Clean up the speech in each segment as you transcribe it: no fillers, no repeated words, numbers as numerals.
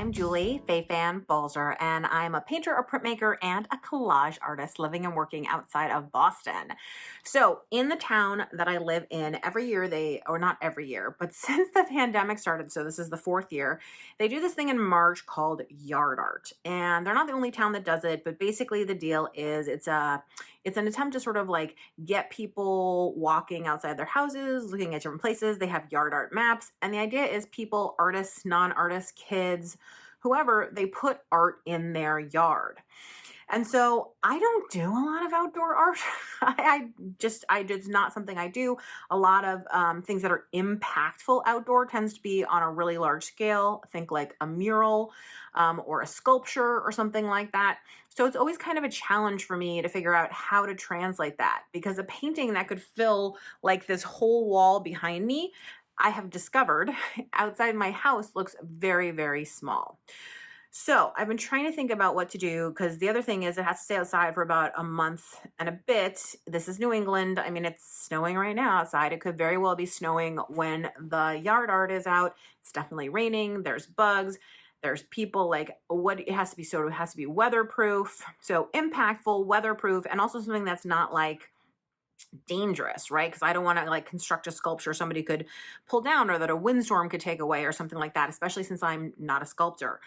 I'm Julie, Fei-Fan, Balzer, and I'm a painter, a printmaker, and a collage artist living and working outside of Boston. So in the town that I live in, every year or not every year, but since the pandemic started, so this is the fourth year, they do this thing in March called yard art. And they're not the only town that does it, but basically the deal is it's an attempt to sort of like get people walking outside their houses, looking at different places. They have yard art maps. And the idea is people, artists, non-artists, kids, whoever, they put art in their yard. And so I don't do a lot of outdoor art. It's not something I do. A lot of things that are impactful outdoor tends to be on a really large scale. Think like a mural or a sculpture or something like that. So it's always kind of a challenge for me to figure out how to translate that, because a painting that could fill like this whole wall behind me, I have discovered outside my house looks very, very small. So I've been trying to think about what to do, because the other thing is it has to stay outside for about a month and a bit. This is New England. I mean, it's snowing right now outside. It could very well be snowing when the yard art is out. It's definitely raining. There's bugs. There's people. Like, what it has to be, so it has to be weatherproof. So impactful, weatherproof, and also something that's not like dangerous, right? Because I don't want to like construct a sculpture somebody could pull down or that a windstorm could take away or something like that, especially since I'm not a sculptor.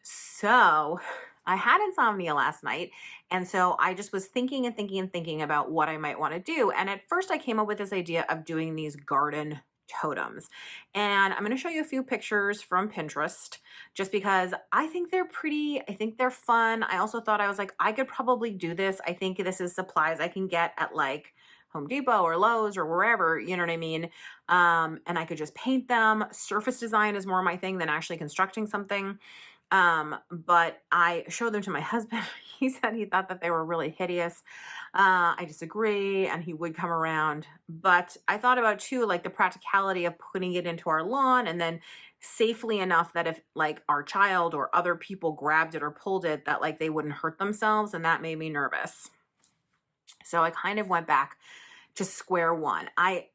So I had insomnia last night. And so I just was thinking and thinking and thinking about what I might want to do. And at first I came up with this idea of doing these garden totems. And I'm going to show you a few pictures from Pinterest just because I think they're pretty. I think they're fun. I also thought, I was like, I could probably do this. I think this is supplies I can get at like Home Depot or Lowe's or wherever, you know what I mean? And I could just paint them. Surface design is more my thing than actually constructing something. But I showed them to my husband. He said he thought that they were really hideous. I disagree, and he would come around. But I thought about too, like the practicality of putting it into our lawn and then safely enough that if like our child or other people grabbed it or pulled it, that like they wouldn't hurt themselves. And that made me nervous. So I kind of went back to square one. I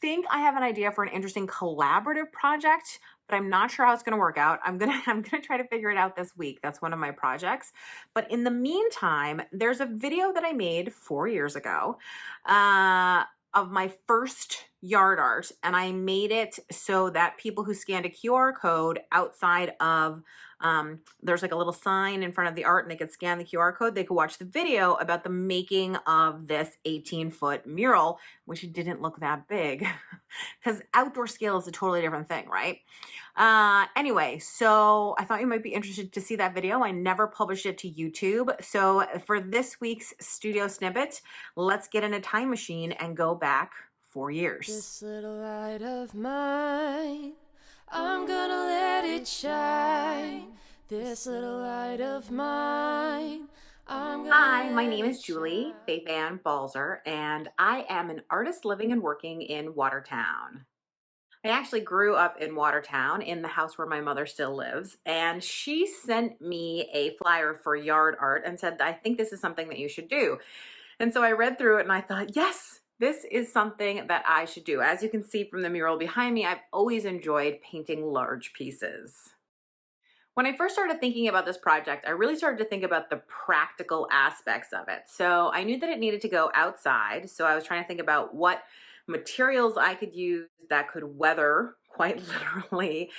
think I have an idea for an interesting collaborative project, but I'm not sure how it's going to work out. I'm going to try to figure it out this week. That's one of my projects. But in the meantime, there's a video that I made 4 years ago of my first yard art, and I made it so that people who scanned a QR code outside of there's like a little sign in front of the art, and they could scan the QR code. They could watch the video about the making of this 18-foot mural, which didn't look that big because outdoor scale is a totally different thing, right? Anyway, so I thought you might be interested to see that video. I never published it to YouTube. So for this week's studio snippet, let's get in a time machine and go back 4 years. This little light of mine, I'm gonna let it shine. This little light of mine, Hi, my name is Julie Fei-Fan Balzer, and I am an artist living and working in Watertown. I actually grew up in Watertown in the house where my mother still lives, and she sent me a flyer for yard art and said, I think this is something that you should do. And so I read through it and I thought, yes, this is something that I should do. As you can see from the mural behind me, I've always enjoyed painting large pieces. When I first started thinking about this project, I really started to think about the practical aspects of it. So I knew that it needed to go outside. So I was trying to think about what materials I could use that could weather, quite literally,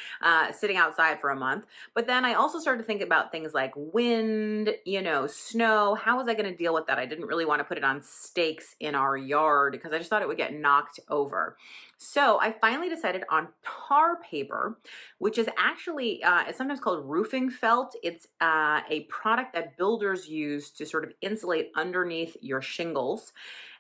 sitting outside for a month. But then I also started to think about things like wind, snow. How was I going to deal with that? I didn't really want to put it on stakes in our yard because I just thought it would get knocked over. So I finally decided on tar paper, which is actually, it's sometimes called roofing felt. It's a product that builders use to sort of insulate underneath your shingles.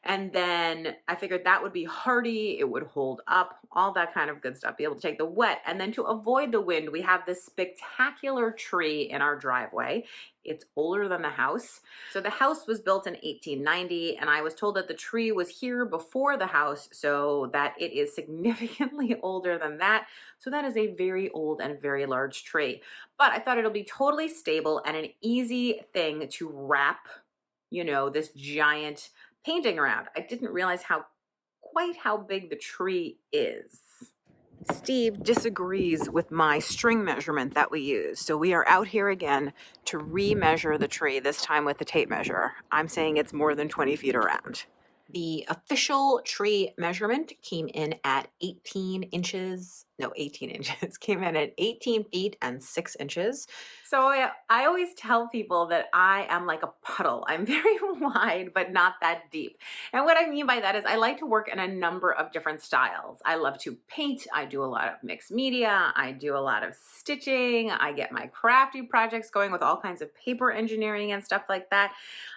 And then I figured that would be hardy, it would hold up, all that kind of good stuff, be able to take the wet. And then to avoid the wind, we have this spectacular tree in our driveway. It's older than the house. So the house was built in 1890, and I was told that the tree was here before the house, so that it is significantly older than that. So that is a very old and very large tree. But I thought it'll be totally stable and an easy thing to wrap, this giant painting around. I didn't realize quite how big the tree is. Steve disagrees with my string measurement that we use. So we are out here again to re-measure the tree, this time with the tape measure. I'm saying it's more than 20 feet around. The official tree measurement came in at 18 inches. No, 18 inches. Came in at 18 feet and 6 inches. So I always tell people that I am like a puddle. I'm very wide, but not that deep. And what I mean by that is I like to work in a number of different styles. I love to paint. I do a lot of mixed media. I do a lot of stitching. I get my crafty projects going with all kinds of paper engineering and stuff like that.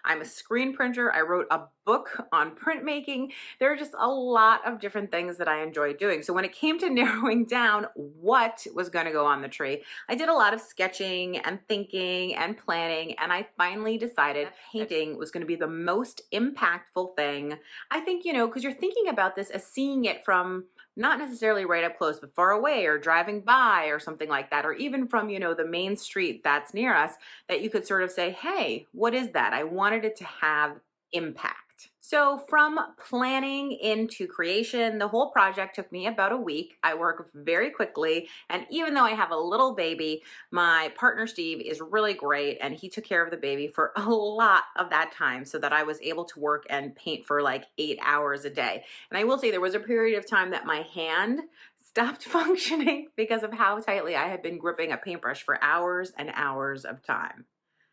I'm a screen printer. I wrote a book on printmaking. There are just a lot of different things that I enjoy doing. So when it came to narrowing down what was going to go on the tree, I did a lot of sketching and thinking and planning, and I finally decided painting was going to be the most impactful thing. I think, because you're thinking about this as seeing it from not necessarily right up close, but far away or driving by or something like that, or even from, the main street that's near us, that you could sort of say, hey, what is that? I wanted it to have impact. So from planning into creation, the whole project took me about a week. I work very quickly. And even though I have a little baby, my partner Steve is really great. And he took care of the baby for a lot of that time so that I was able to work and paint for like 8 hours a day. And I will say there was a period of time that my hand stopped functioning because of how tightly I had been gripping a paintbrush for hours and hours of time.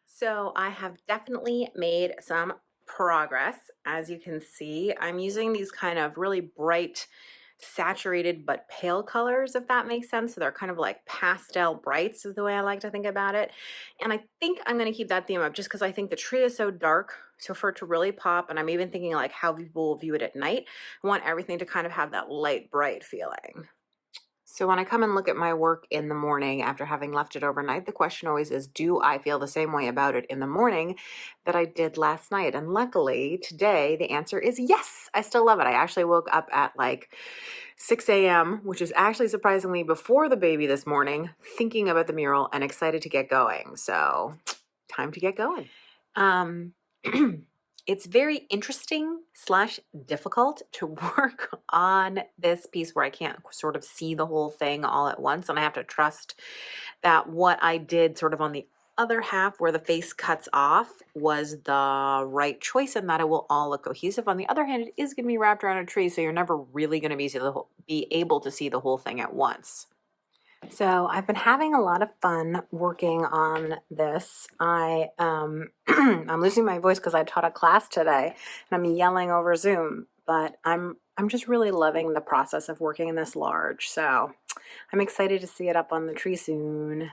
So I have definitely made some progress. As you can see, I'm using these kind of really bright, saturated but pale colors, if that makes sense. So they're kind of like pastel brights is the way I like to think about it. And I think I'm going to keep that theme up just because I think the tree is so dark. So for it to really pop, and I'm even thinking like how people will view it at night, I want everything to kind of have that light, bright feeling. So when I come and look at my work in the morning after having left it overnight, the question always is, do I feel the same way about it in the morning that I did last night? And luckily today, the answer is yes, I still love it. I actually woke up at like 6 a.m., which is actually surprisingly before the baby this morning, thinking about the mural and excited to get going. So time to get going. It's very interesting / difficult to work on this piece where I can't sort of see the whole thing all at once. And I have to trust that what I did sort of on the other half where the face cuts off was the right choice and that it will all look cohesive. On the other hand, it is going to be wrapped around a tree, so you're never really going to be able to see the whole thing at once. So I've been having a lot of fun working on this. I'm losing my voice because I taught a class today and I'm yelling over Zoom, but I'm just really loving the process of working in this large. So I'm excited to see it up on the tree soon.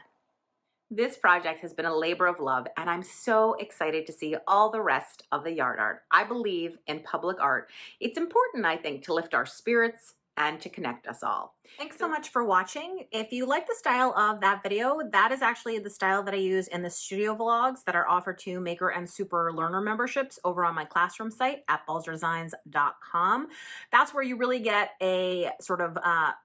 This project has been a labor of love, and I'm so excited to see all the rest of the yard art. I believe in public art. It's important, I think, to lift our spirits and to connect us all. Thanks so much for watching. If you like the style of that video, that is actually the style that I use in the studio vlogs that are offered to Maker and Super Learner memberships over on my classroom site at balzerdesigns.com. That's where you really get a sort of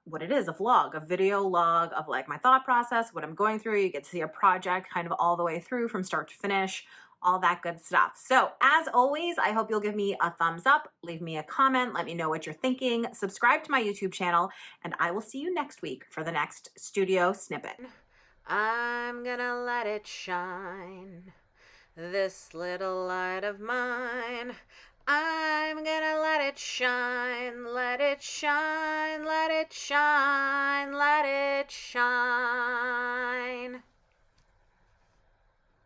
what it is, a vlog, a video log of like my thought process, what I'm going through. You get to see a project kind of all the way through from start to finish, all that good stuff. So as always, I hope you'll give me a thumbs up, leave me a comment, let me know what you're thinking, subscribe to my YouTube channel, and I will see you next week for the next studio snippet. I'm gonna let it shine, this little light of mine. I'm gonna let it shine, let it shine, let it shine, let it shine.